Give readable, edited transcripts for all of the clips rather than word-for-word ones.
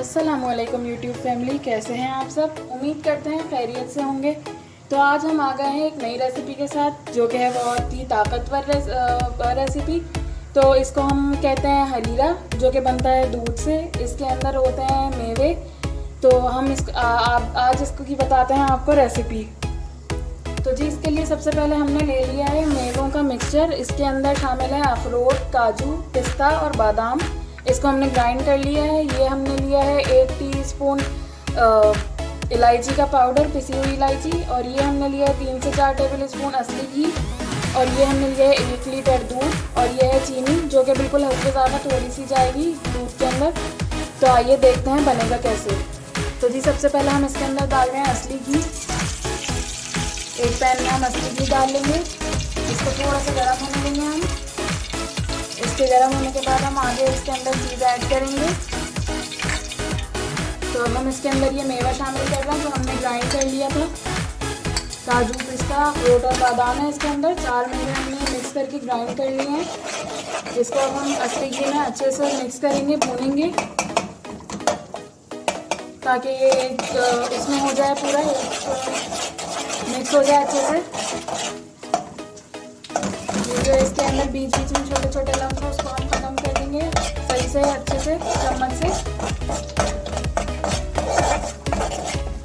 अस्सलामुअलैकुम YouTube family, कैसे हैं आप सब। उम्मीद करते हैं खैरियत से होंगे। तो आज हम आ गए हैं एक नई रेसिपी के साथ, जो कि है बहुत ही ताकतवर रेसिपी। तो इसको हम कहते हैं हरीरा, जो कि बनता है दूध से। इसके अंदर होते हैं मेवे। तो हम आज इसको की बताते हैं आपको रेसिपी। तो जी, इसके लिए सबसे पहले हमने ले लिया है मेवों का मिक्सचर। इसके अंदर शामिल है अखरोट, काजू, पिस्ता और बादाम। इसको हमने ग्राइंड कर लिया है। ये हमने लिया है 1 टीस्पून इलायची का पाउडर, पिसी हुई इलायची। और ये हमने लिया है 3 से 4 टेबल स्पून असली घी। और ये हमने लिया है 1 लीटर दूध। और ये है चीनी, जो कि बिल्कुल हल्की ज़्यादा थोड़ी सी जाएगी दूध के अंदर। तो आइए देखते हैं बनेगा कैसे। तो जी, सबसे पहले हम इसके अंदर डाल रहे हैं असली घी। एक पैन में हम असली घी डाल लेंगे। इसको थोड़ा सा गर्म होने देंगे हम। इसके गर्म होने के बाद हम आगे इसके अंदर चीज़ ऐड करेंगे। तो अब हम इसके अंदर ये मेवा शामिल कर रहे हैं, जो हमने ग्राइंड कर लिया था। काजू, पिस्ता, अखरोट और बादाम है इसके अंदर। 4 मेवे हमने मिक्स करके ग्राइंड कर लिए हैं। इसको अब हम असली घी में अच्छे से मिक्स करेंगे, भूनेंगे, ताकि ये इसमें हो जाए, पूरा मिक्स हो जाए अच्छे से। जो इसके अंदर बीच बीच में छोटे छोटे लम्स हैं, उसको हम खत्म कर देंगे सही से, अच्छे से चम्मच से।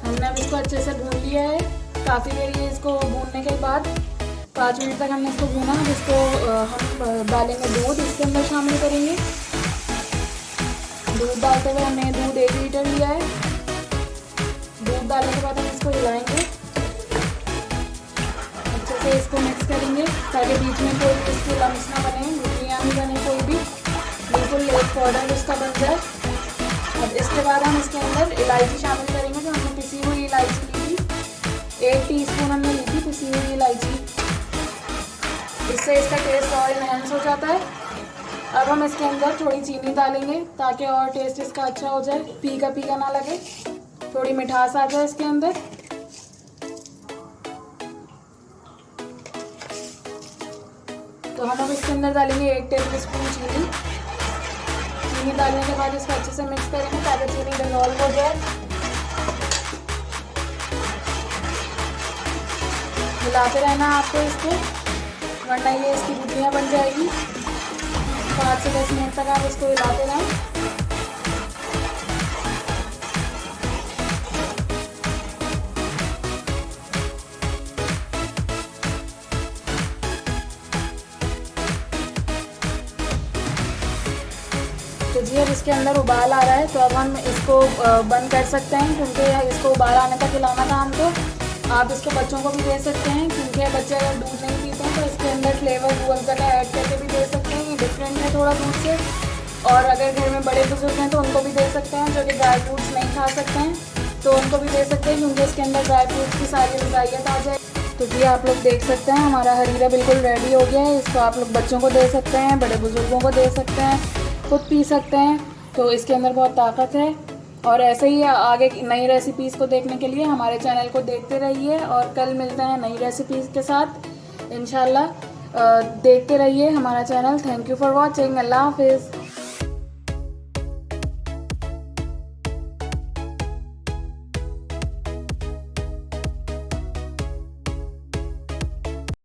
हमने अब इसको अच्छे से भून लिया है। काफ़ी देर ये इसको भूनने के बाद 5 मिनट तक हमने इसको भूना। इसको हम डालेंगे दूध, इसके अंदर शामिल करेंगे। दूध डालते हुए हमने दूध 1 लीटर लिया है। दूध डालने के बाद हम इसको हिलाएंगे, अच्छे से इसको मिक्स करेंगे, ताकि बीच में कोई इसके लम्स ना बने, गुठलियाँ नहीं बने कोई भी, बिल्कुल एक पाउडर उसका बन जाए। अब इसके बाद हम इसके अंदर इलायची शामिल करेंगे, जो हमने पिसी हुई इलायची ली थी। 1 टीस्पून हमने ली थी पिसी हुई इलायची। इससे इसका टेस्ट और इनहेंस हो जाता है। अब हम इसके अंदर थोड़ी चीनी डालेंगे, ताकि और टेस्ट इसका अच्छा हो जाए, फीका फीका ना लगे, थोड़ी मिठास आ जाए इसके अंदर। तो हम अब इसके अंदर डालेंगे 1 टेबल स्पून चीनी। चीनी डालने के बाद इसको अच्छे से मिक्स करेंगे, ताकि चीनी डिसॉल्व हो जाए। हिलाते रहना आपको इसको, वरना ये इसकी गुठलियाँ बन जाएगी। 5 से 10 मिनट तक आप इसको हिलाते रहें। तो जी, अब इसके अंदर उबाल आ रहा है। तो अब हम इसको बंद कर सकते हैं, क्योंकि इसको उबाल आने तक खिलाना था हमको। आप इसको बच्चों को भी दे सकते हैं, क्योंकि बच्चे अगर दूध नहीं पीते हैं तो इसके अंदर फ्लेवर गूगल का ऐड करके भी दे सकते हैं। ये डिफरेंट है थोड़ा दूध से। और अगर घर में बड़े बुजुर्ग हैं तो उनको भी दे सकते हैं, जो कि ड्राई फ्रूट्स नहीं खा सकते हैं, तो उनको भी दे सकते हैं, क्योंकि इसके अंदर ड्राई फ्रूट्स की सारी ग़िज़ाइयत आ जाए। तो जी, आप लोग देख सकते हैं हमारा हरीरा बिल्कुल रेडी हो गया है। इसको आप लोग बच्चों को दे सकते हैं, बड़े बुजुर्गों को दे सकते हैं, खुद पी सकते हैं। तो इसके अंदर बहुत ताकत है। और ऐसे ही आगे नई रेसिपीज़ को देखने के लिए हमारे चैनल को देखते रहिए। और कल मिलते हैं नई रेसिपीज़ के साथ इंशाल्लाह। देखते रहिए हमारा चैनल। Thank you for watching. अल्लाह हाफिज़।